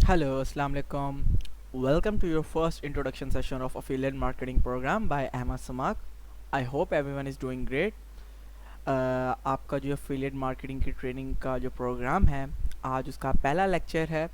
Hello, Assalamu alaikum. Welcome to your first introduction session of Affiliate Marketing Program by Ahmad Samak. I hope everyone is doing great. आपका जो affiliate marketing की training का जो programme है आज उसका पहला लेक्चर है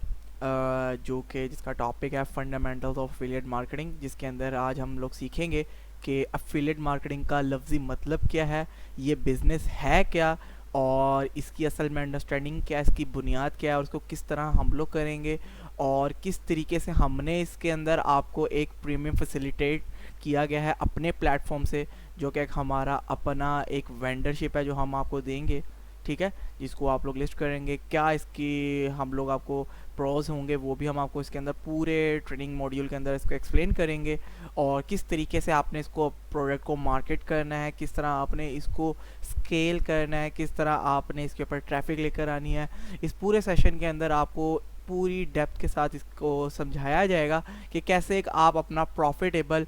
जो कि जिसका टॉपिक है फंडामेंटल्स ऑफ एफिलिएट मार्केटिंग, जिसके अंदर आज हम लोग सीखेंगे कि एफिलिएट मार्केटिंग का लफ्ज़ी मतलब क्या है, ये बिज़नेस है क्या और इसकी असल में अंडरस्टैंडिंग क्या है, इसकी बुनियाद क्या है और उसको किस तरह हम लोग करेंगे और किस तरीके से हमने इसके अंदर आपको एक प्रीमियम फैसिलिटेट किया गया है अपने प्लेटफॉर्म से, जो कि एक हमारा अपना एक वेंडरशिप है जो हम आपको देंगे, ठीक है, जिसको आप लोग लिस्ट करेंगे। क्या इसकी हम लोग आपको प्रोज होंगे वो भी हम आपको इसके अंदर पूरे ट्रेनिंग मॉड्यूल के अंदर इसको एक्सप्लेन करेंगे, और किस तरीके से आपने इसको प्रोडक्ट को मार्केट करना है, किस तरह आपने इसको स्केल करना है, किस तरह आपने इसके ऊपर ट्रैफिक लेकर आनी है। इस पूरे सेशन के अंदर आपको पूरी डेप्थ के साथ इसको समझाया जाएगा कि कैसे एक आप अपना प्रॉफिटेबल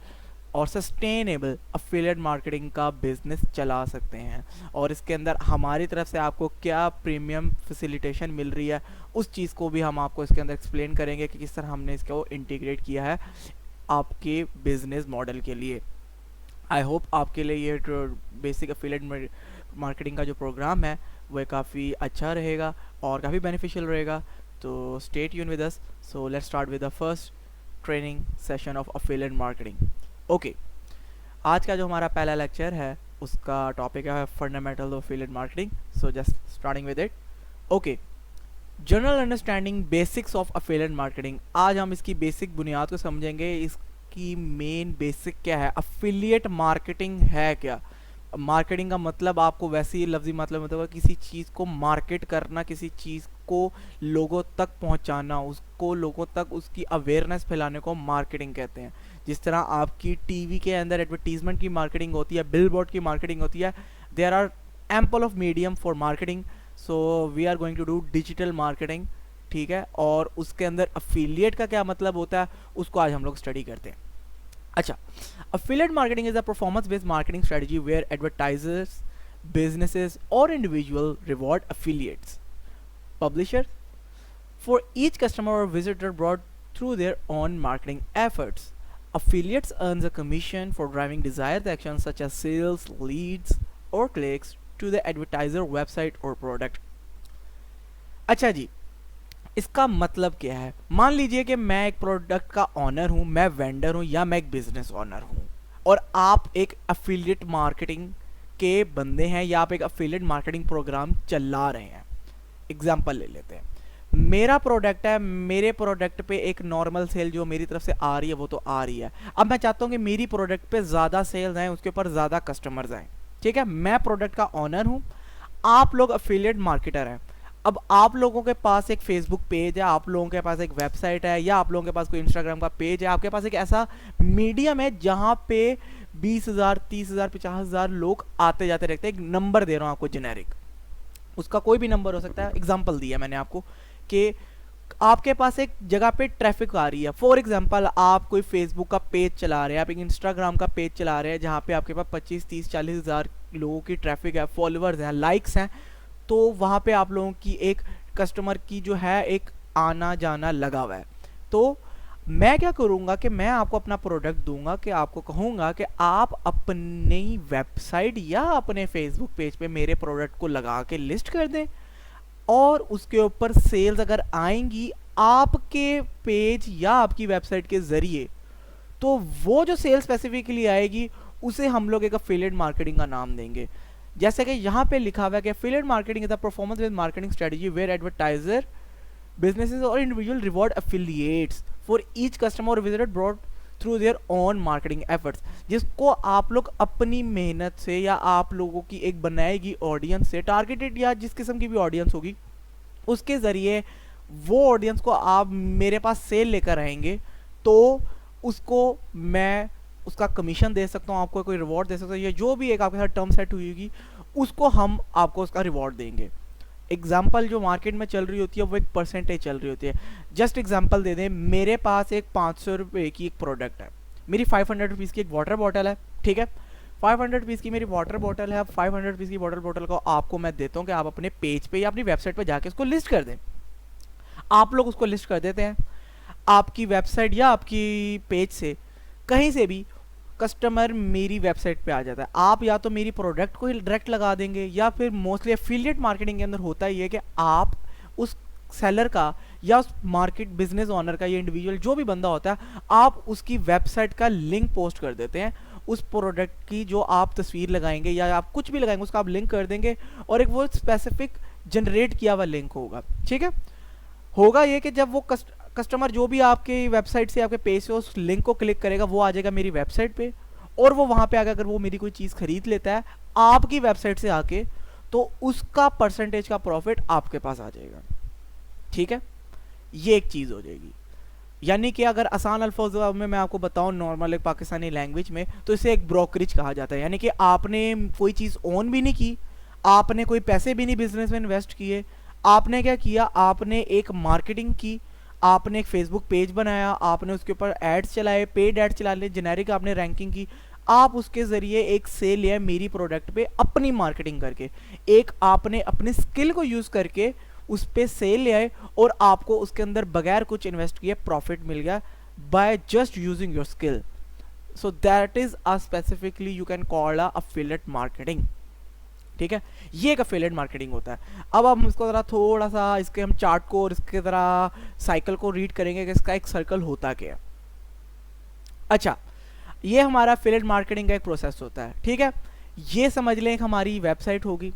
और सस्टेनेबल अफिलिएट मार्केटिंग का बिजनेस चला सकते हैं, और इसके अंदर हमारी तरफ से आपको क्या प्रीमियम फैसिलिटेशन मिल रही है उस चीज़ को भी हम आपको इसके अंदर एक्सप्लेन करेंगे कि किस तरह हमने इसको इंटीग्रेट किया है आपके बिजनेस मॉडल के लिए। आई होप आपके लिए ये बेसिक अफिलिएट मार्केटिंग का जो प्रोग्राम है वह काफ़ी अच्छा रहेगा और काफ़ी बेनिफिशियल रहेगा। तो stay tune with us. So let's start with the first training session of affiliate marketing. Okay, आज का जो हमारा पहला लेक्चर है उसका टॉपिक है fundamental of affiliate marketing. So just starting with it. Okay, general understanding basics of affiliate marketing. आज हम इसकी बेसिक बुनियाद को समझेंगे। इसकी मेन बेसिक क्या है, अफिलिएट मार्केटिंग है क्या। मार्केटिंग का मतलब आपको वैसे ही लफ्जी मतलब होगा किसी चीज़ को मार्केट करना, किसी चीज़ को लोगों तक पहुंचाना, उसको लोगों तक उसकी अवेयरनेस फैलाने को मार्केटिंग कहते हैं। जिस तरह आपकी टीवी के अंदर एडवर्टीजमेंट की मार्केटिंग होती है, बिलबोर्ड की मार्केटिंग होती है, there are ample of medium for marketing. So we are going to do digital marketing, ठीक है, और उसके अंदर अफिलिएट का क्या मतलब होता है उसको आज हम लोग स्टडी करते हैं। अच्छा, affiliate marketing is a performance based marketing strategy where advertisers, businesses or individual reward affiliates, publishers for each customer or visitor brought through their own marketing efforts. Affiliates earns a commission for driving desired actions such as sales, leads or clicks to the advertiser website or product. अच्छा जी, इसका मतलब क्या है। मान लीजिए कि मैं एक प्रोडक्ट का ऑनर हूं, मैं वेंडर हूं या मैं एक बिजनेस ऑनर हूं, और आप एक अफिलिएट मार्केटिंग के बंदे हैं या आप एक अफिलिएट मार्केटिंग प्रोग्राम चला रहे हैं। एग्जांपल ले लेते हैं, मेरा प्रोडक्ट है, मेरे प्रोडक्ट पे एक नॉर्मल सेल जो मेरी तरफ से आ रही है वो तो आ रही है। अब मैं चाहता हूं कि मेरी प्रोडक्ट पे ज़्यादा सेल्स आए, उसके ऊपर ज़्यादा कस्टमर्स आए, ठीक है। मैं प्रोडक्ट का ऑनर हूं, आप लोग अफिलिएट मार्केटर हैं। अब आप लोगों के पास एक फेसबुक पेज है, आप लोगों के पास एक वेबसाइट है, या आप लोगों के पास कोई इंस्टाग्राम का पेज है, आपके पास एक ऐसा मीडियम है जहां पे 20,000 30,000 50,000 लोग आते जाते रहते हैं। एक नंबर दे रहा हूं आपको जेनेरिक, उसका कोई भी नंबर हो सकता है। एग्जांपल दिया मैंने आपको कि आपके पास एक जगह पे ट्रैफिक आ रही है। फॉर एग्जांपल, आप कोई फेसबुक का पेज चला रहे हैं, आप एक इंस्टाग्राम का पेज चला रहे हैं जहाँ पे आपके पास 25 30 40,000 लोगों की ट्रैफिक है, फॉलोअर्स हैं, लाइक्स हैं, तो वहाँ पे आप लोगों की एक कस्टमर की जो है एक आना जाना लगा हुआ है। तो मैं क्या करूँगा कि मैं आपको अपना प्रोडक्ट दूंगा, कि आपको कहूँगा कि आप अपनी वेबसाइट या अपने फेसबुक पेज पे मेरे प्रोडक्ट को लगा के लिस्ट कर दें, और उसके ऊपर सेल्स अगर आएंगी आपके पेज या आपकी वेबसाइट के ज़रिए, तो वो जो सेल स्पेसिफिकली आएगी उसे हम लोग एक अफिलिएट मार्केटिंग का नाम देंगे। जैसे कि यहाँ पे लिखा हुआ है कि affiliate marketing is a performance based marketing strategy where advertiser, businesses or individual reward affiliates for each customer or visitor brought through their own marketing efforts, जिसको आप लोग अपनी मेहनत से या आप लोगों की एक बनाएगी ऑडियंस से, टारगेटेड या जिस किस्म की भी ऑडियंस होगी उसके ज़रिए वो ऑडियंस को आप मेरे पास सेल लेकर आएंगे, तो उसको मैं उसका कमीशन दे सकता हूँ, आपको कोई रिवॉर्ड दे सकता हूँ, या जो भी एक आपके साथ टर्म सेट हुई होगी उसको हम आपको उसका रिवॉर्ड देंगे। एग्जाम्पल जो मार्केट में चल रही होती है वो एक परसेंटेज चल रही होती है। जस्ट एग्जाम्पल दे दें, मेरे पास एक 500 रुपये की एक प्रोडक्ट है, मेरी 500 रुपीज़ की एक वाटर बॉटल है, ठीक है। 500 रुपीज़ की मेरी वाटर बॉटल है। अब 500 रुपीज़ की वाटर बॉटल को आपको मैं देता हूँ कि आप अपने पेज पे या अपनी वेबसाइट पे जाके उसको लिस्ट कर दें। आप लोग उसको लिस्ट कर देते हैं, आपकी वेबसाइट या आपकी पेज से कहीं से भी कस्टमर मेरी वेबसाइट पे आ जाता है। आप या तो मेरी प्रोडक्ट को ही डायरेक्ट लगा देंगे, या फिर मोस्टली एफिलिएट मार्केटिंग के अंदर होता ही है कि आप उस सेलर का या उस मार्केट बिजनेस ओनर का या इंडिविजुअल जो भी बंदा होता है, आप उसकी वेबसाइट का लिंक पोस्ट कर देते हैं। उस प्रोडक्ट की जो आप तस्वीर लगाएंगे या आप कुछ भी लगाएंगे उसका आप लिंक कर देंगे, और एक वो स्पेसिफिक जनरेट किया हुआ लिंक होगा। ठीक है, होगा ये कि जब वो कस्टमर जो भी आपके वेबसाइट से आपके पेज से उस लिंक को क्लिक करेगा, वो आ जाएगा मेरी वेबसाइट पे, और वो वहां पे आकर अगर वो मेरी कोई चीज़ खरीद लेता है आपकी वेबसाइट से आके, तो उसका परसेंटेज का प्रॉफिट आपके पास आ जाएगा। ठीक है, ये एक चीज़ हो जाएगी। यानी कि अगर आसान अल्फाज में मैं आपको बताऊं नॉर्मल एक पाकिस्तानी लैंग्वेज में, तो इसे एक ब्रोकरेज कहा जाता है। यानी कि आपने कोई चीज़ ओन भी नहीं की, आपने कोई पैसे भी नहीं बिजनेस में इन्वेस्ट किए, आपने क्या किया, आपने एक मार्केटिंग की, आपने एक फेसबुक पेज बनाया, आपने उसके ऊपर एड्स चलाए, पेड एड्स चला ले, जेनेरिक आपने रैंकिंग की, आप उसके ज़रिए एक सेल लिया मेरी प्रोडक्ट पे अपनी मार्केटिंग करके, एक आपने अपनी स्किल को यूज़ करके उस पर सेल ले आए, और आपको उसके अंदर बगैर कुछ इन्वेस्ट किए प्रॉफिट मिल गया by just using your skill. So that is a specifically you can call a affiliate marketing. ठीक है, ये एक अफिलिएट मार्केटिंग होता है। अब हम इसको ज़रा थोड़ा सा इसके हम चार्ट को और इसके ज़रा साइकिल को रीड करेंगे कि इसका एक सर्कल होता क्या है। अच्छा, ये हमारा अफिलिएट मार्केटिंग का एक प्रोसेस होता है। ठीक है, ये समझ लें एक हमारी वेबसाइट होगी।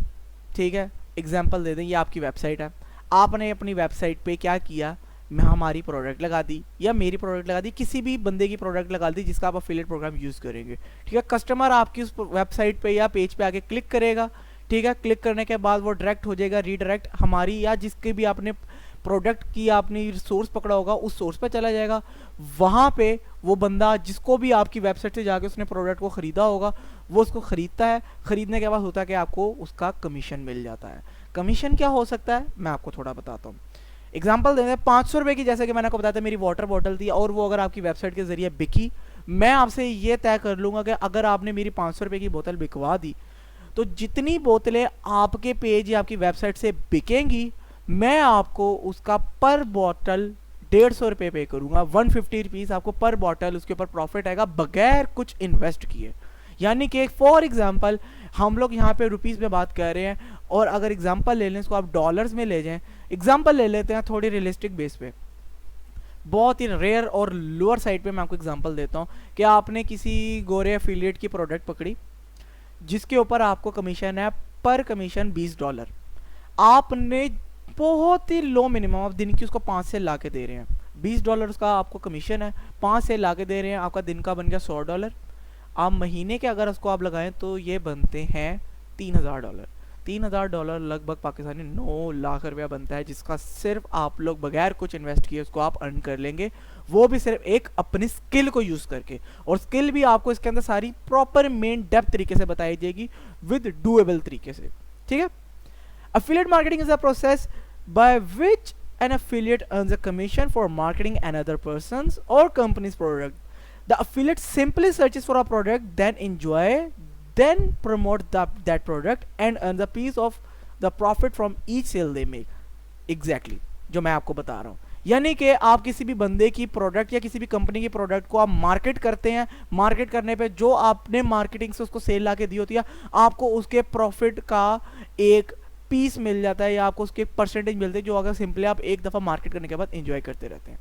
ठीक है, एग्जाम्पल दे दें, ये आपकी वेबसाइट है, आपने अपनी वेबसाइट पे क्या किया, मैं हमारी प्रोडक्ट लगा दी या मेरी प्रोडक्ट लगा दी, किसी भी बंदे की प्रोडक्ट लगा दी जिसका आप अफिलिएट प्रोग्राम यूज़ करेंगे। ठीक है, कस्टमर आपकी उस वेबसाइट पे या पेज पे आके क्लिक करेगा। ठीक है, क्लिक करने के बाद वो डायरेक्ट हो जाएगा रीडायरेक्ट हमारी या जिसके भी आपने प्रोडक्ट की आपने सोर्स पकड़ा होगा उस सोर्स पे चला जाएगा। वहाँ पे वो बंदा जिसको भी आपकी वेबसाइट से जाके उसने प्रोडक्ट को ख़रीदा होगा, वो उसको ख़रीदता है। ख़रीदने के बाद होता है कि आपको उसका कमीशन मिल जाता है। कमीशन क्या हो सकता है, मैं आपको थोड़ा बताता हूँ। एग्जाम्पल देते हैं, 500 रुपये की, जैसे कि मैंने आपको बताया था मेरी वाटर बॉटल थी, और वो अगर आपकी वेबसाइट के ज़रिए बिकी, मैं आपसे ये तय कर लूँगा कि अगर आपने मेरी 500 रुपये की बोतल बिकवा दी, तो जितनी बोतलें आपके पेज या आपकी वेबसाइट से बिकेंगी, मैं आपको उसका पर बॉटल 150 रुपये पे करूँगा। 150 रुपीज़ आपको पर बॉटल उसके ऊपर प्रॉफिट आएगा बगैर कुछ इन्वेस्ट किए। यानी कि फॉर एग्जांपल हम लोग यहाँ पे रुपीज़ में बात कर रहे हैं, और अगर एग्जांपल ले लें इसको आप डॉलर्स में ले जाएं, एग्जांपल ले लेते हैं थोड़ी रियलिस्टिक बेस पे, बहुत ही रेयर और लोअर साइड पे मैं आपको एग्जांपल देता हूँ कि आपने किसी गोरे एफिलिएट की प्रोडक्ट पकड़ी जिसके ऊपर आपको कमीशन है पर कमीशन $20। आपने बहुत ही लो मिनिमम, आप दिन की उसको 5 सेल ला के दे रहे हैं, $20 उसका आपको कमीशन है, 5 सेल ला के दे रहे हैं, आपका दिन का बन गया $100। आप महीने के अगर उसको आप लगाएं तो ये बनते हैं $3000। $3000 लगभग पाकिस्तानी 9 लाख रुपया बनता है, जिसका सिर्फ आप लोग बगैर कुछ इन्वेस्ट किए उसको आप अर्न कर लेंगे, वो भी सिर्फ एक अपनी स्किल को यूज़ करके। और स्किल भी आपको इसके अंदर सारी प्रॉपर मेन डेप्थ तरीके से बताई जाएगी विद डूएबल तरीके से। ठीक है, affiliate marketing is a process by which an affiliate earns a commission for marketing another person's or company's product. The affiliate simply searches for a product, then promote that product and earns a piece of the profit from each sale they make. Exactly जो मैं आपको बता रहा हूँ। यानी कि आप किसी भी बंदे की प्रोडक्ट या किसी भी कंपनी की प्रोडक्ट को आप मार्केट करते हैं, मार्केट करने पे जो आपने मार्केटिंग से उसको सेल ला के दी होती है, आपको उसके प्रॉफिट का एक पीस मिल जाता है या आपको उसके परसेंटेज मिलते हैं, जो अगर सिंपली आप एक दफ़ा मार्केट करने के बाद एंजॉय करते रहते हैं।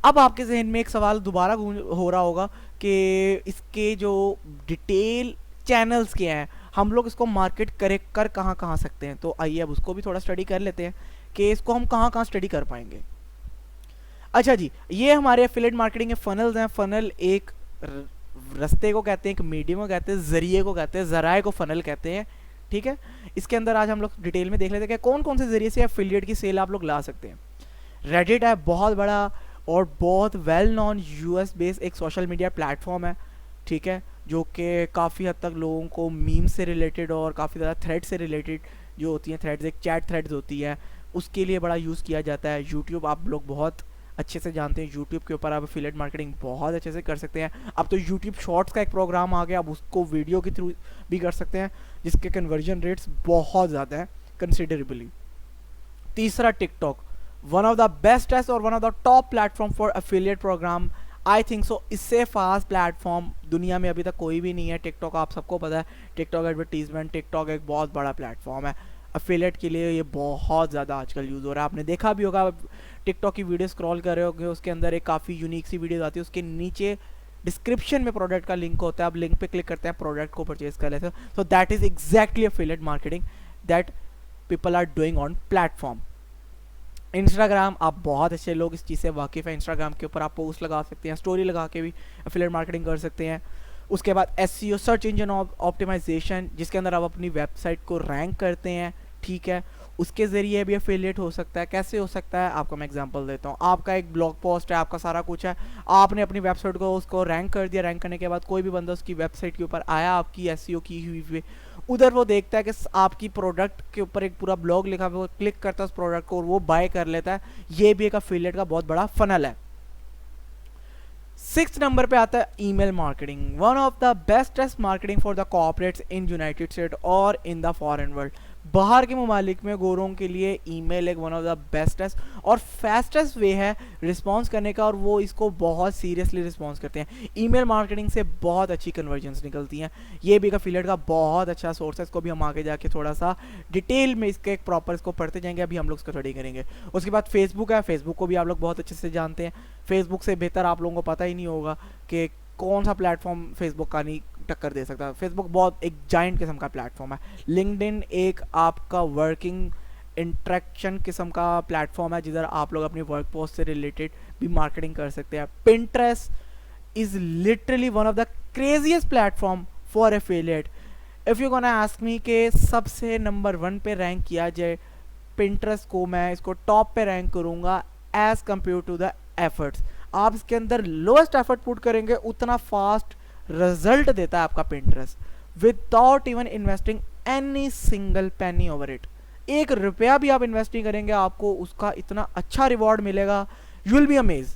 अब आपके जहन में एक सवाल दोबारा हो रहा होगा कि इसके जो डिटेल चैनल्स क्या हैं, हम लोग इसको मार्केट कर कहाँ सकते हैं। तो आइए अब उसको भी थोड़ा स्टडी कर लेते हैं कि इसको हम कहाँ स्टडी कर पाएंगे। अच्छा जी, ये हमारे एफिलिएट मार्केटिंग के फनल्स हैं। फनल एक रास्ते को कहते हैं, एक मीडियम को कहते हैं, जरिए को कहते हैं, जराए को फनल कहते हैं। ठीक है, इसके अंदर आज हम लोग डिटेल में देख लेते हैं कि कौन कौन से जरिए से एफिलिएट की सेल आप लोग ला सकते हैं। रेडिट है, बहुत बड़ा और बहुत वेल नॉन यूएस बेस्ड एक सोशल मीडिया प्लेटफॉर्म है। ठीक है, जो कि काफ़ी हद तक लोगों को मीम से रिलेटेड और काफ़ी ज़्यादा थ्रेड से रिलेटेड जो होती हैं, थ्रेड्स एक चैट थ्रेड्स होती है, उसके लिए बड़ा यूज़ किया जाता है। यूट्यूब आप लोग बहुत अच्छे से जानते हैं, यूट्यूब के ऊपर आप एफिलिएट मार्केटिंग बहुत अच्छे से कर सकते हैं। अब तो यूट्यूब शॉर्ट्स का एक प्रोग्राम आ गया, आप उसको वीडियो के थ्रू भी कर सकते हैं, जिसके कन्वर्जन रेट्स बहुत ज़्यादा हैं कंसिडरेबली। तीसरा TikTok, one of the bestest और one of the top platform for affiliate program, I think so. इससे फास्ट प्लेटफॉर्म दुनिया में अभी तक कोई भी नहीं है। टिकटॉक आप सबको पता है, टिकटॉक एडवर्टीजमेंट, टिकटॉक एक बहुत बड़ा प्लेटफॉर्म है एफिलिएट के लिए। ये बहुत ज़्यादा आजकल यूज़ हो रहा है। आपने देखा भी होगा, टिकटॉक की वीडियो स्क्रॉल कर रहे होंगे, उसके अंदर एक काफ़ी यूनिक सी वीडियो आती है, उसके नीचे डिस्क्रिप्शन में प्रोडक्ट का लिंक होता है, आप लिंक पे क्लिक करते हैं, प्रोडक्ट को परचेज कर लेते हो। So that is exactly affiliate marketing that people are doing on platform. Instagram, आप बहुत अच्छे लोग इस चीज़ से वाकिफ़ है। इंस्टाग्राम के ऊपर आप पोस्ट लगा सकते हैं, स्टोरी लगा के भी एफिलिएट मार्केटिंग कर सकते हैं। उसके बाद एसईओ, सर्च इंजन ऑप्टिमाइजेशन, जिसके अंदर आप अपनी वेबसाइट को रैंक करते हैं, ठीक है, उसके ज़रिए भी एफिलिएट हो सकता है। कैसे हो सकता है, आपको मैं एग्जांपल देता हूँ। आपका एक ब्लॉग पोस्ट है, आपका सारा कुछ है, आपने अपनी वेबसाइट को उसको रैंक कर दिया। रैंक करने के बाद कोई भी बंदा उसकी वेबसाइट के ऊपर आया, आपकी एसईओ की हुई, उधर वो देखता है कि आपकी प्रोडक्ट के ऊपर एक पूरा ब्लॉग लिखा हुआ, वो क्लिक करता है उस प्रोडक्ट को और वो बाय कर लेता है। ये भी एक एफिलिएट का बहुत बड़ा फनल है। 6 नंबर पे आता है email marketing, one of the bestest marketing for the corporates in United state और इन द फॉरेन वर्ल्ड। बाहर के ममालिक में गोरों के लिए ईमेल एक वन ऑफ द बेस्टेस्ट और फास्टेस्ट वे है रिस्पॉन्स करने का, और वो इसको बहुत सीरियसली रिस्पॉन्स करते हैं। ईमेल मार्केटिंग से बहुत अच्छी कन्वर्जन्स निकलती हैं। ये भी एक एफिलिएट का बहुत अच्छा सोर्स है। इसको भी हम आगे जाके थोड़ा सा डिटेल में इसके एक प्रॉपर इसको पढ़ते जाएंगे, अभी हम लोग इसको स्टडी करेंगे। उसके बाद फेसबुक है, फेसबुक को भी आप लोग बहुत अच्छे से जानते हैं। फेसबुक से बेहतर आप लोगों को पता ही नहीं होगा कि कौन सा प्लेटफॉर्म फेसबुक का नहीं टक्कर दे सकता। फेसबुक बहुत एक जाइंट किस्म का प्लेटफॉर्म है। लिंक्डइन एक आपका वर्किंग इंटरेक्शन किस्म का प्लेटफॉर्म है, जिधर आप लोग अपनी वर्क पोस्ट से रिलेटेड भी मार्केटिंग कर सकते हैं। Pinterest is literally one of the craziest platform for affiliate. If you gonna ask me के सबसे नंबर 1 पे रैंक किया जाए पिंटरेस्ट को, मैं इसको टॉप पे रैंक करूँगा as compare to the efforts. आप इसके अंदर लोएस्ट एफर्ट पुट करेंगे, उतना फास्ट रिजल्ट देता है आपका Pinterest without even investing any single penny over it. 1 रुपया भी आप इन्वेस्ट नहीं करेंगे, आपको उसका इतना अच्छा रिवॉर्ड मिलेगा, you will be amaze.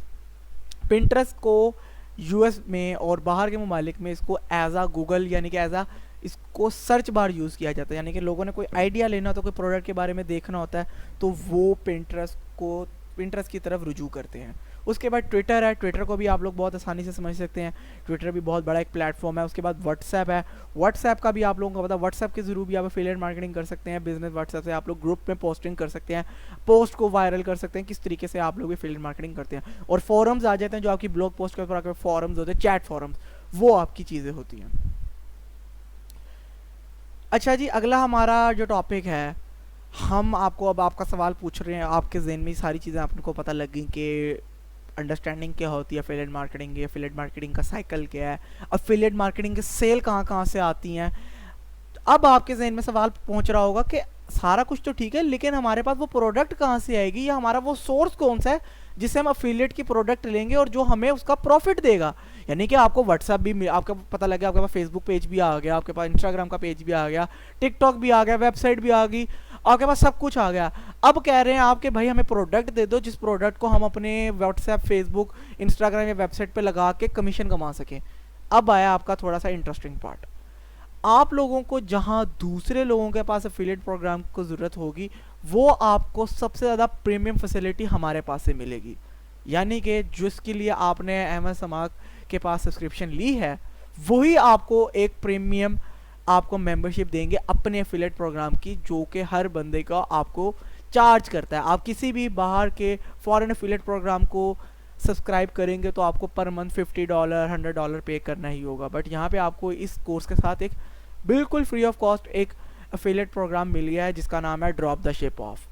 Pinterest को यूएस में और बाहर के ममालिक में इसको एज आ गूगल यानी कि एज आ इसको सर्च बार यूज़ किया जाता है। यानी कि लोगों ने कोई आइडिया लेना होता है, कोई प्रोडक्ट के बारे में देखना होता है, तो वो पिंटरेस्ट की तरफ रुजू करते हैं। उसके बाद ट्विटर है, ट्विटर को भी आप लोग बहुत आसानी से समझ सकते हैं। ट्विटर भी बहुत बड़ा एक प्लेटफॉर्म है। उसके बाद व्हाट्सएप है, व्हाट्सएप का भी आप लोगों को पता है, व्हाट्सएप के जरूर भी आप एफिलिएट मार्केटिंग कर सकते हैं। बिजनेस व्हाट्सएप से आप लोग ग्रुप में पोस्टिंग कर सकते हैं, पोस्ट को वायरल कर सकते हैं। किस तरीके से आप लोग एफिलिएट मार्केटिंग करते हैं। और फॉरम्स आ जाते हैं, जो आपकी ब्लॉग पोस्ट के ऊपर आकर फॉरम्स होते हैं, चैट फॉरम्स, वो आपकी चीज़ें होती हैं। अच्छा जी, अगला हमारा जो टॉपिक है, हम आपको अब आपका सवाल पूछ रहे हैं, आपके जहन में सारी चीज़ें आपको पता लग गई कि अंडरस्टैंडिंग क्या होती है एफिलिएट मार्केटिंग, एफिलिएट मार्केटिंग का साइकिल क्या है, एफिलिएट मार्केटिंग के सेल कहाँ कहाँ से आती हैं। अब आपके जहन में सवाल पहुंच रहा होगा कि सारा कुछ तो ठीक है, लेकिन हमारे पास वो प्रोडक्ट कहाँ से आएगी, या हमारा वो सोर्स कौन सा है जिससे हम एफिलिएट की प्रोडक्ट लेंगे और जो हमें उसका प्रॉफिट देगा। यानी कि आपको व्हाट्सएप भी आपका पता लग गया, आपके पास फेसबुक पेज भी आ गया, आपके पास इंस्टाग्राम का पेज भी आ गया, टिकटॉक भी आ गया, वेबसाइट भी आ गई, आपके पास सब कुछ आ गया। अब कह रहे हैं आपके भाई हमें प्रोडक्ट दे दो, जिस प्रोडक्ट को हम अपने व्हाट्सएप, फेसबुक, इंस्टाग्राम या वेबसाइट पे लगा के कमीशन कमा सकें। अब आया आपका थोड़ा सा इंटरेस्टिंग पार्ट। आप लोगों को जहां दूसरे लोगों के पास एफिलिएट प्रोग्राम को ज़रूरत होगी, वो आपको सबसे ज़्यादा प्रीमियम फैसिलिटी हमारे पास से मिलेगी। यानी कि जिसके लिए आपने अहमद समाक के पास सब्सक्रिप्शन ली है, वही आपको एक प्रीमियम आपको मेंबरशिप देंगे अपने एफिलिएट प्रोग्राम की, जो कि हर बंदे का आपको चार्ज करता है। आप किसी भी बाहर के फॉरेन एफिलिएट प्रोग्राम को सब्सक्राइब करेंगे तो आपको पर मंथ $50 $100 पे करना ही होगा। बट यहाँ पे आपको इस कोर्स के साथ एक बिल्कुल फ्री ऑफ कॉस्ट एक एफिलिएट प्रोग्राम मिल गया है, जिसका नाम है ड्रॉप द शिप ऑफ।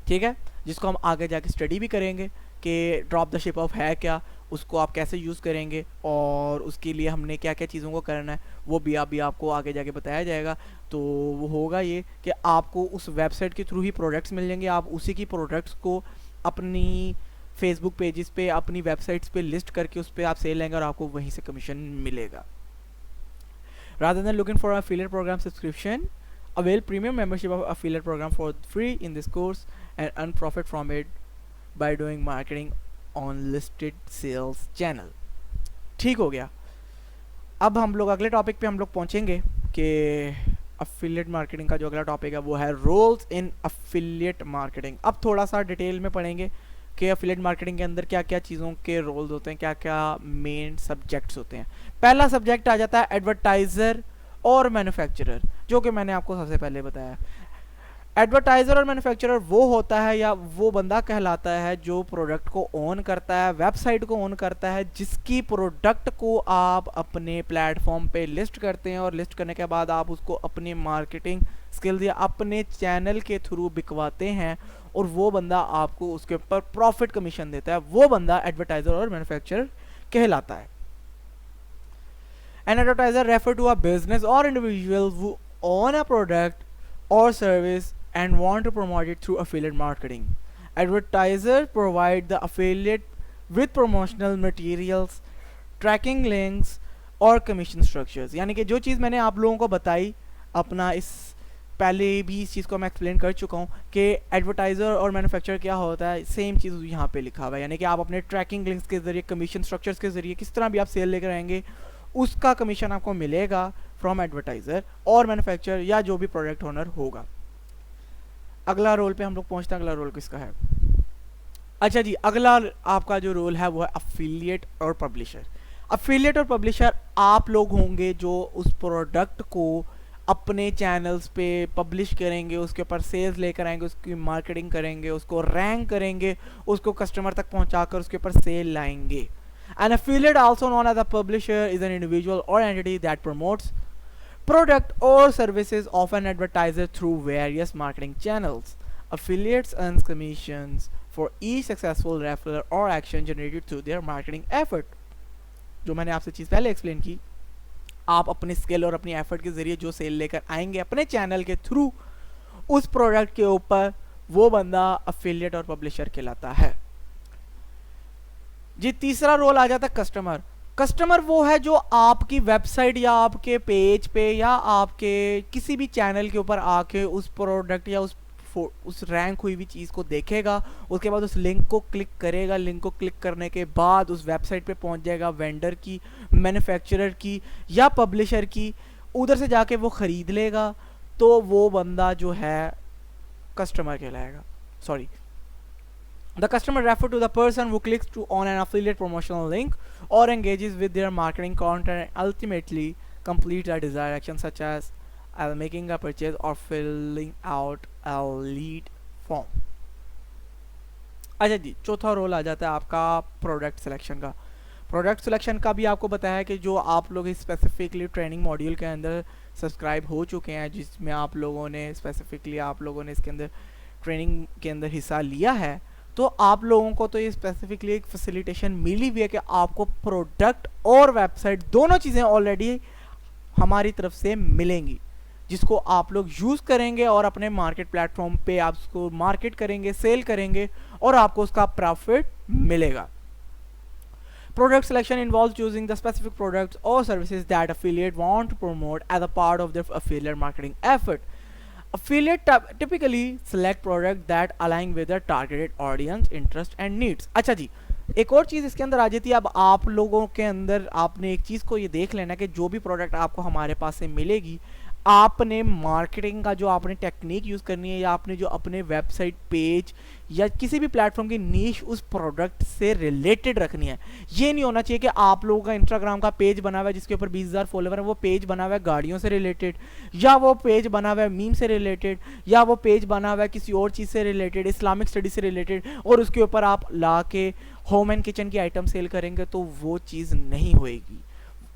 ठीक है, जिसको हम आगे जाके स्टडी भी करेंगे कि ड्रॉप द शिप ऑफ है क्या, उसको आप कैसे यूज़ करेंगे और उसके लिए हमने क्या क्या चीज़ों को करना है, वो भी आपको आगे जाके बताया जाएगा। तो वो होगा ये कि आपको उस वेबसाइट के थ्रू ही प्रोडक्ट्स मिल जाएंगे, आप उसी की प्रोडक्ट्स को अपनी फेसबुक पेजेस पे, अपनी वेबसाइट्स पे लिस्ट करके उस पर आप सेल लेंगे और आपको वहीं से कमीशन मिलेगा। rather than looking for an affiliate program subscription, avail premium membership of affiliate program for free in this course and earn profit from it by doing marketing on listed sales channel। ठीक हो गया। अब हम लोग अगले topic पे हम लोग पहुंचेंगे कि अफिलिएट मार्केटिंग का जो अगला टॉपिक है वो है रोल्स इन अफिलिएट मार्केटिंग। अब थोड़ा सा डिटेल में पढ़ेंगे कि अफिलिएट मार्केटिंग के अंदर क्या क्या चीज़ों के रोल्स होते हैं, क्या क्या मेन सब्जेक्ट्स होते हैं। पहला सब्जेक्ट आ जाता है एडवर्टाइज़र और मैन्युफैक्चरर, जो कि मैंने आपको सबसे पहले बताया। एडवर्टाइजर और मैन्युफैक्चरर वो होता है या वो बंदा कहलाता है जो प्रोडक्ट को ओन करता है, वेबसाइट को ओन करता है, जिसकी प्रोडक्ट को आप अपने प्लेटफॉर्म पे लिस्ट करते हैं और लिस्ट करने के बाद आप उसको अपनी मार्केटिंग स्किल्स या अपने चैनल के थ्रू बिकवाते हैं और वो बंदा आपको उसके ऊपर प्रॉफिट कमीशन देता है। वो बंदा एडवर्टाइजर और मैन्युफैक्चरर कहलाता है। An advertiser refer to a business और individual who own a product or service and want to promote it through affiliate marketing. Advertisers provide the affiliate with promotional materials, tracking links और commission structures। यानी कि जो चीज़ मैंने आप लोगों को बताई अपना इस पहले भी इस चीज़ को मैं एक्सप्लेन कर चुका हूँ कि एडवर्टाइज़र और मैन्युफैक्चरर क्या होता है, सेम चीज़ यहाँ पे लिखा हुआ है। यानी कि आप अपने ट्रैकिंग लिंक्स के ज़रिए, कमीशन स्ट्रक्चर्स के ज़रिए किस तरह भी आप सेल लेकर आएंगे उसका कमीशन आपको मिलेगा फ्रॉम एडवर्टाइज़र और मैन्युफैक्चरर या जो भी प्रोडक्ट ओनर होगा। अगला रोल पे हम लोग पहुंचते हैं। अगला रोल किसका है? अच्छा जी, अगला आपका जो रोल है वो है अफिलिएट और पब्लिशर। अफिलिएट और पब्लिशर आप लोग होंगे जो उस प्रोडक्ट को अपने चैनल्स पे पब्लिश करेंगे, उसके ऊपर सेल्स लेकर आएंगे, उसकी मार्केटिंग करेंगे, उसको रैंक करेंगे, उसको कस्टमर तक पहुंचाकर उसके ऊपर सेल लाएंगे। An affiliate, also known as a publisher, is an individual or entity that promotes product or services of an advertiser through various marketing channels. Affiliates earn commissions for each successful referral or action generated through their marketing effort. जो मैंने आपसे चीज़ पहले explain की, आप अपने skill और अपनी effort के जरिए जो सेल लेकर आएंगे अपने चैनल के थ्रू उस प्रोडक्ट के ऊपर, वो बंदा अफिलिएट और पब्लिशर कहलाता है जी। तीसरा रोल आ जाता है कस्टमर। कस्टमर वो है जो आपकी वेबसाइट या आपके पेज पे या आपके किसी भी चैनल के ऊपर आके उस प्रोडक्ट या उस रैंक हुई हुई चीज़ को देखेगा, उसके बाद उस लिंक को क्लिक करेगा। लिंक को क्लिक करने के बाद उस वेबसाइट पे पहुंच जाएगा वेंडर की, मैन्युफैक्चरर की या पब्लिशर की, उधर से जाके वो ख़रीद लेगा। तो वो बंदा जो है कस्टमर कहलाएगा। Sorry, the customer refer to the person who clicks to on an affiliate promotional link or engages with their marketing content and ultimately completes a desired action such as making a purchase or filling out a lead form। अच्छा जी, चौथा role आ जाता है आपका product selection का। Product selection का भी आपको बताया कि जो आप लोग स्पेसिफिकली ट्रेनिंग मॉड्यूल के अंदर सब्सक्राइब हो चुके हैं, जिसमें आप लोगों ने स्पेसिफिकली आप लोगों ने इसके अंदर ट्रेनिंग के अंदर हिस्सा लिया है, तो आप लोगों को तो ये स्पेसिफिकली एक फैसिलिटेशन मिली हुई है कि आपको प्रोडक्ट और वेबसाइट दोनों चीज़ें ऑलरेडी हमारी तरफ से मिलेंगी, जिसको आप लोग यूज़ करेंगे और अपने मार्केट प्लेटफॉर्म पे आप उसको मार्केट करेंगे, सेल करेंगे और आपको उसका प्रॉफिट मिलेगा। Product selection involves choosing the specific products or services that affiliate want to promote as a part of their affiliate marketing effort. Affiliate typically select product that align with their targeted audience, interest and needs। अच्छा जी, एक और चीज़ इसके अंदर आ जाती है। अब आप लोगों के अंदर आपने एक चीज़ को ये देख लेना कि जो भी प्रोडक्ट आपको हमारे पास से मिलेगी, आपने मार्केटिंग का जो आपने टेक्निक यूज़ करनी है या आपने जो अपने वेबसाइट पेज या किसी भी प्लेटफॉर्म की नीश उस प्रोडक्ट से रिलेटेड रखनी है। ये नहीं होना चाहिए कि आप लोगों का इंस्टाग्राम का पेज बना हुआ है जिसके ऊपर 20,000 फॉलोवर है, वो पेज बना हुआ है गाड़ियों से रिलेटेड, या वो पेज बना हुआ है मीम से रिलेटेड, या वो पेज बना हुआ है किसी और चीज़ से रिलेटेड, इस्लामिक स्टडी से रिलेटेड, और उसके ऊपर आप ला के होम एंड किचन की आइटम सेल करेंगे तो वो चीज़ नहीं होएगी।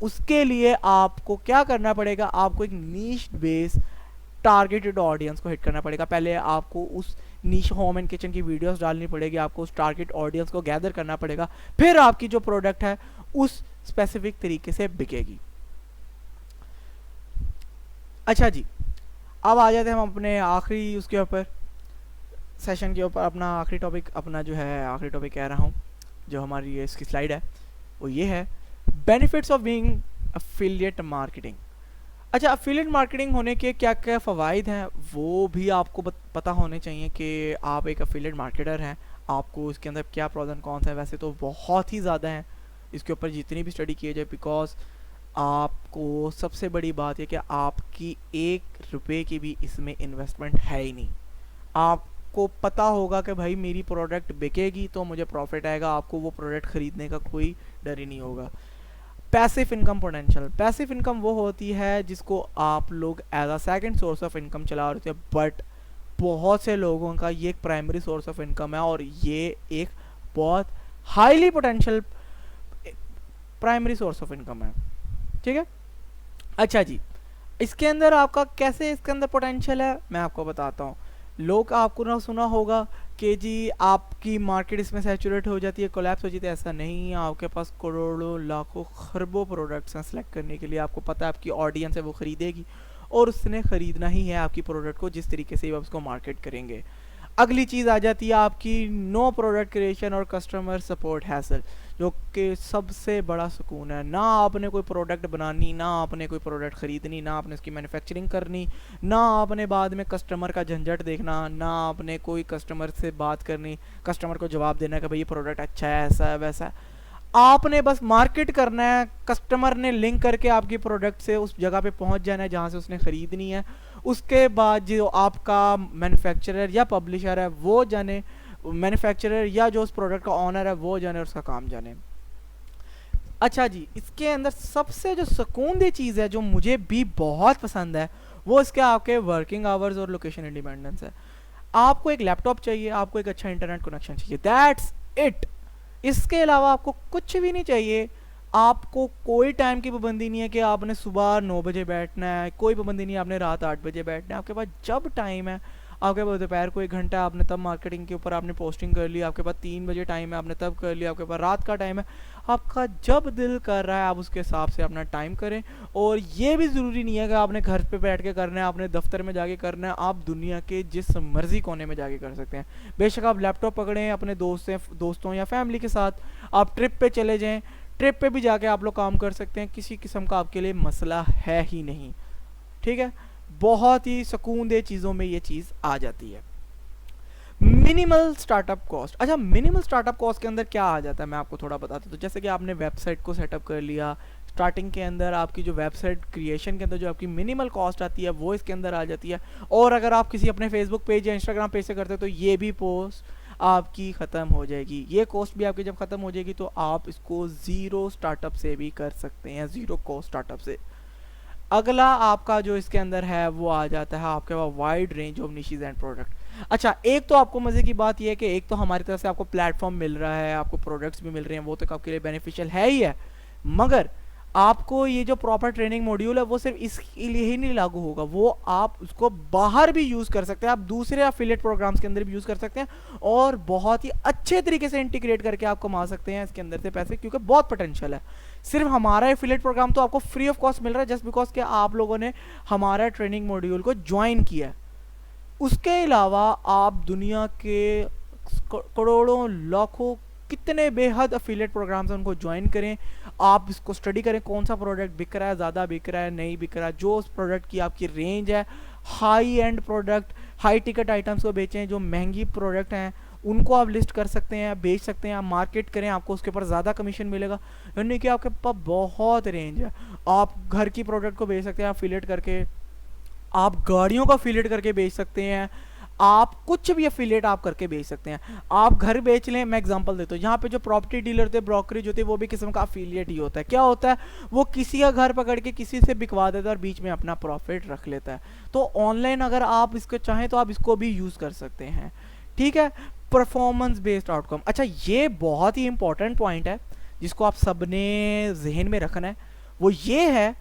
उसके लिए आपको क्या करना पड़ेगा, आपको एक नीश बेस टारगेटेड ऑडियंस को हिट करना पड़ेगा। पहले आपको उस नीश होम एंड किचन की वीडियोस डालनी पड़ेगी, आपको उस टारगेट ऑडियंस को गैदर करना पड़ेगा, फिर आपकी जो प्रोडक्ट है उस स्पेसिफिक तरीके से बिकेगी। अच्छा जी, अब आ जाते हैं हम अपने आखिरी उसके ऊपर सेशन के ऊपर। अपना आखिरी टॉपिक, अपना जो है आखिरी टॉपिक कह रहा हूँ, जो हमारी ये इसकी स्लाइड है वो ये है, benefits of being affiliate marketing. अच्छा, अफिलिएट मार्केटिंग होने के क्या क्या फ़वाइद हैं वो भी आपको पता होने चाहिए कि आप एक अफिलिएट मार्केटर हैं, आपको इसके अंदर क्या प्रोज एंड कॉन्स हैं। वैसे तो बहुत ही ज़्यादा हैं इसके ऊपर जितनी भी स्टडी की जाए, बिकॉज आपको सबसे बड़ी बात है कि आपकी 1 रुपए की भी इसमें इन्वेस्टमेंट है ही नहीं। आपको पता होगा कि भाई मेरी प्रोडक्ट बिकेगी तो मुझे प्रॉफिट आएगा, आपको वो प्रोडक्ट खरीदने का कोई डर ही नहीं होगा। Passive income potential, passive income वो होती है जिसको आप लोग as a second source of income चला रहे थे, बट बहुत से लोगों का ये एक प्राइमरी सोर्स ऑफ इनकम है और ये एक बहुत highly potential primary source of income है। ठीक है, अच्छा जी, इसके अंदर आपका कैसे इसके अंदर पोटेंशियल है मैं आपको बताता हूँ। लोग आपको ना सुना होगा कि जी आपकी मार्केट इसमें सैचुरेट हो जाती है, कोलैप्स हो जाती है, ऐसा नहीं है। आपके पास करोड़ों लाखों खरबों प्रोडक्ट्स हैं सेलेक्ट करने के लिए। आपको पता है आपकी ऑडियंस है वो खरीदेगी और उसने खरीदना ही है आपकी प्रोडक्ट को जिस तरीके से आप उसको मार्केट करेंगे। अगली चीज़ आ जाती है आपकी नो प्रोडक्ट क्रिएशन और कस्टमर सपोर्ट हैसल, जो कि सबसे बड़ा सुकून है। ना आपने कोई प्रोडक्ट बनानी, ना आपने कोई प्रोडक्ट ख़रीदनी, ना आपने उसकी मैन्युफैक्चरिंग करनी, ना आपने बाद में कस्टमर का झंझट देखना, ना आपने कोई कस्टमर से बात करनी, कस्टमर को जवाब देना कि भाई ये प्रोडक्ट अच्छा है, ऐसा है वैसा है। आपने बस मार्केट करना है, कस्टमर ने लिंक करके आपकी प्रोडक्ट से उस जगह पे पहुंच जाना है जहां से उसने ख़रीदनी है। उसके बाद जो आपका मैन्युफैक्चरर या पब्लिशर है वो जाने, मैन्युफैक्चरर या जो उस प्रोडक्ट का ऑनर है वो जाने और उसका काम जाने। अच्छा जी, इसके अंदर सबसे जो सुकून दी चीज़ है जो मुझे भी बहुत पसंद है वो इसके आपके वर्किंग आवर्स और लोकेशन इंडिपेंडेंस है। आपको एक लैपटॉप चाहिए, आपको एक अच्छा इंटरनेट कनेक्शन चाहिए, दैट्स इट। इसके अलावा आपको कुछ भी नहीं चाहिए। आपको कोई टाइम की पाबंदी नहीं है कि आपने सुबह 9 बजे बैठना है, कोई पाबंदी नहीं है आपने रात 8 बजे बैठना है। आपके पास जब टाइम है, आपके पास दोपहर को 1 घंटा आपने तब मार्केटिंग के ऊपर आपने पोस्टिंग कर ली, आपके पास 3 बजे टाइम है आपने तब कर लिया, आपके पास रात का टाइम है, आपका जब दिल कर रहा है आप उसके हिसाब से अपना टाइम करें। और ये भी ज़रूरी नहीं है कि आपने घर पे बैठ के करना है, आपने दफ्तर में जाके करना है, आप दुनिया के जिस मर्जी कोने में जाके कर सकते हैं। बेशक आप लैपटॉप पकड़ें, अपने दोस्तों या फैमिली के साथ आप ट्रिप पे चले जाएँ, ट्रिप पे भी जाके आप लोग काम कर सकते हैं, किसी किस्म का आपके लिए मसला है ही नहीं। ठीक है, बहुत ही सुकून दे चीज़ों में ये चीज़ आ जाती है। मिनिमल स्टार्टअप कॉस्ट, अच्छा मिनिमल स्टार्टअप कॉस्ट के अंदर क्या आ जाता है मैं आपको थोड़ा बताता हूँ। तो जैसे कि आपने वेबसाइट को सेटअप कर लिया, स्टार्टिंग के अंदर आपकी जो वेबसाइट क्रिएशन के अंदर जो आपकी मिनिमल कॉस्ट आती है वो इसके अंदर आ जाती है। और अगर आप किसी अपने फेसबुक पेज या इंस्टाग्राम पेज से करते हो तो ये भी पोस्ट आपकी ख़त्म हो जाएगी, ये कॉस्ट भी आपकी जब ख़त्म हो जाएगी तो आप इसको ज़ीरो स्टार्टअप से भी कर सकते हैं, ज़ीरो कॉस्ट स्टार्टअप से। अगला आपका जो इसके अंदर है वो आ जाता है आपके पास wide range of niches and product. अच्छा, एक तो आपको मज़े की बात ये है कि एक तो हमारी तरफ से आपको प्लेटफॉर्म मिल रहा है, आपको प्रोडक्ट्स भी मिल रहे हैं, वो तो आपके लिए बेनिफिशियल है ही है, मगर आपको ये जो प्रॉपर ट्रेनिंग मॉड्यूल है वो सिर्फ इसके लिए ही नहीं लागू होगा, वो आप उसको बाहर भी यूज़ कर सकते हैं, आप दूसरे एफिलिएट प्रोग्राम्स के अंदर भी यूज़ कर सकते हैं और बहुत ही अच्छे तरीके से इंटीग्रेट करके आप कमा सकते हैं इसके अंदर से पैसे, क्योंकि बहुत पोटेंशियल है। सिर्फ हमारा एफिलिएट प्रोग्राम तो आपको फ्री ऑफ कॉस्ट मिल रहा है जस्ट बिकॉज कि आप लोगों ने हमारा ट्रेनिंग मॉड्यूल को ज्वाइन किया है। उसके अलावा आप दुनिया के करोड़ों लाखों कितने बेहद अफिलिएट प्रोग्राम्स हैं उनको ज्वाइन करें, आप इसको स्टडी करें कौन सा प्रोडक्ट बिक रहा है, ज़्यादा बिक रहा है, नहीं बिक रहा है, जो उस प्रोडक्ट की आपकी रेंज है, high and product, high ticket items को बेचें, जो महंगी प्रोडक्ट हैं उनको आप लिस्ट कर सकते हैं, बेच सकते हैं, आप मार्केट करें, आपको उसके ऊपर ज़्यादा कमीशन मिलेगा। यानी कि आपके पास बहुत रेंज है। आप घर की प्रोडक्ट को बेच सकते हैं अफिलिएट करके, आप गाड़ियों का अफिलिएट करके बेच सकते हैं, आप कुछ भी अफिलिएट आप करके बेच सकते हैं। आप घर बेच लें, मैं एग्जांपल देता हूँ, यहाँ पे जो प्रॉपर्टी डीलर होते हैं, ब्रोकरेज होते हैं, वो भी किस्म का अफिलिएट ही होता है। क्या होता है, वो किसी का घर पकड़ के किसी से बिकवा देता है और बीच में अपना प्रॉफिट रख लेता है। तो ऑनलाइन अगर आप इसको चाहें तो आप इसको भी यूज़ कर सकते हैं। ठीक है, परफॉर्मेंस बेस्ड आउटकम, अच्छा ये बहुत ही इंपॉर्टेंट पॉइंट है जिसको आप सबने जहन में रखना है। वो ये है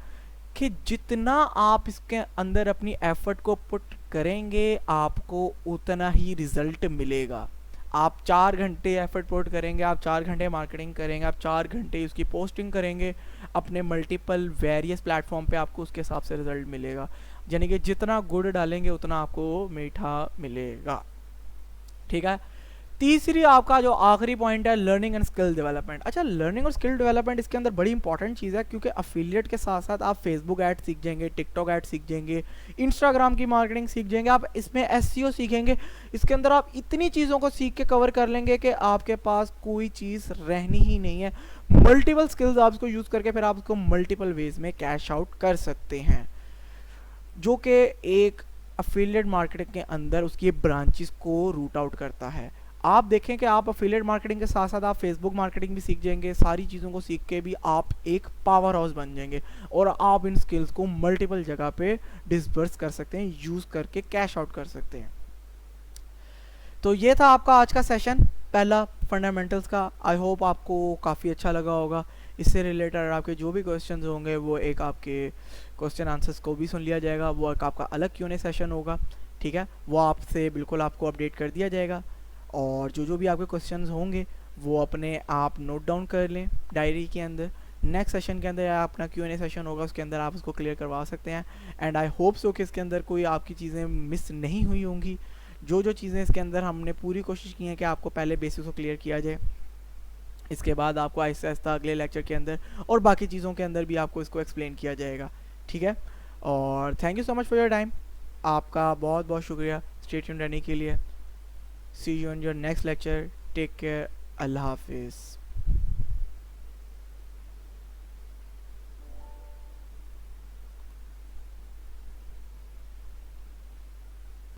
कि जितना आप इसके अंदर अपनी एफर्ट को पुट करेंगे आपको उतना ही रिजल्ट मिलेगा। आप 4 घंटे एफर्ट पुट करेंगे, आप 4 घंटे मार्केटिंग करेंगे, आप 4 घंटे उसकी पोस्टिंग करेंगे अपने मल्टीपल वेरियस प्लेटफॉर्म पे, आपको उसके हिसाब से रिजल्ट मिलेगा। यानी कि जितना गुड़ डालेंगे उतना आपको मीठा मिलेगा। ठीक है, तीसरी आपका जो आखिरी पॉइंट है लर्निंग एंड स्किल डेवलपमेंट। अच्छा, लर्निंग और स्किल डेवलपमेंट इसके अंदर बड़ी इंपॉर्टेंट चीज़ है, क्योंकि अफिलिएट के साथ साथ आप फेसबुक ऐड सीख जाएंगे, टिकटॉक ऐड सीख जाएंगे, इंस्टाग्राम की मार्केटिंग सीख जाएंगे, आप इसमें एसईओ सीखेंगे। इसके अंदर आप इतनी चीज़ों को सीख के कवर कर लेंगे कि आपके पास कोई चीज़ रहनी ही नहीं है। मल्टीपल स्किल्स आप इसको यूज़ करके फिर आप इसको मल्टीपल वेज में कैश आउट कर सकते हैं, जो कि एक अफिलिएट मार्केटिंग के अंदर उसकी ब्रांचेस को रूट आउट करता है। आप देखें कि आप अफिलिएट मार्केटिंग के साथ साथ आप फेसबुक मार्केटिंग भी सीख जाएंगे, सारी चीज़ों को सीख के भी आप एक पावर हाउस बन जाएंगे और आप इन स्किल्स को मल्टीपल जगह पे डिसबर्स कर सकते हैं, यूज़ करके कैश आउट कर सकते हैं। तो ये था आपका आज का सेशन पहला फंडामेंटल्स का। आई होप आपको काफ़ी अच्छा लगा होगा। इससे रिलेटेड आपके जो भी क्वेश्चंस होंगे वो एक आपके क्वेश्चन आंसर्स को भी सुन लिया जाएगा, वो एक आपका अलग Q&A सेशन होगा, ठीक है, वो आपसे बिल्कुल आपको अपडेट कर दिया जाएगा। और जो भी आपके क्वेश्चंस होंगे वो अपने आप नोट डाउन कर लें डायरी के अंदर। नेक्स्ट सेशन के अंदर या अपना Q&A सेशन होगा, उसके अंदर आप उसको क्लियर करवा सकते हैं। एंड आई होप सो कि इसके अंदर कोई आपकी चीज़ें मिस नहीं हुई होंगी। जो चीज़ें इसके अंदर हमने पूरी कोशिश की हैं कि आपको पहले बेसिक्स को क्लियर किया जाए, इसके बाद आपको आहिस्ता आहिस्ता अगले लेक्चर के अंदर और बाकी चीज़ों के अंदर भी आपको इसको एक्सप्लेन किया जाएगा, ठीक है। और thank you so much for your time. आपका बहुत बहुत शुक्रिया स्टे ट्यून्ड रहने के लिए। See you in your next lecture. Take care. अल्लाह हाफिज़।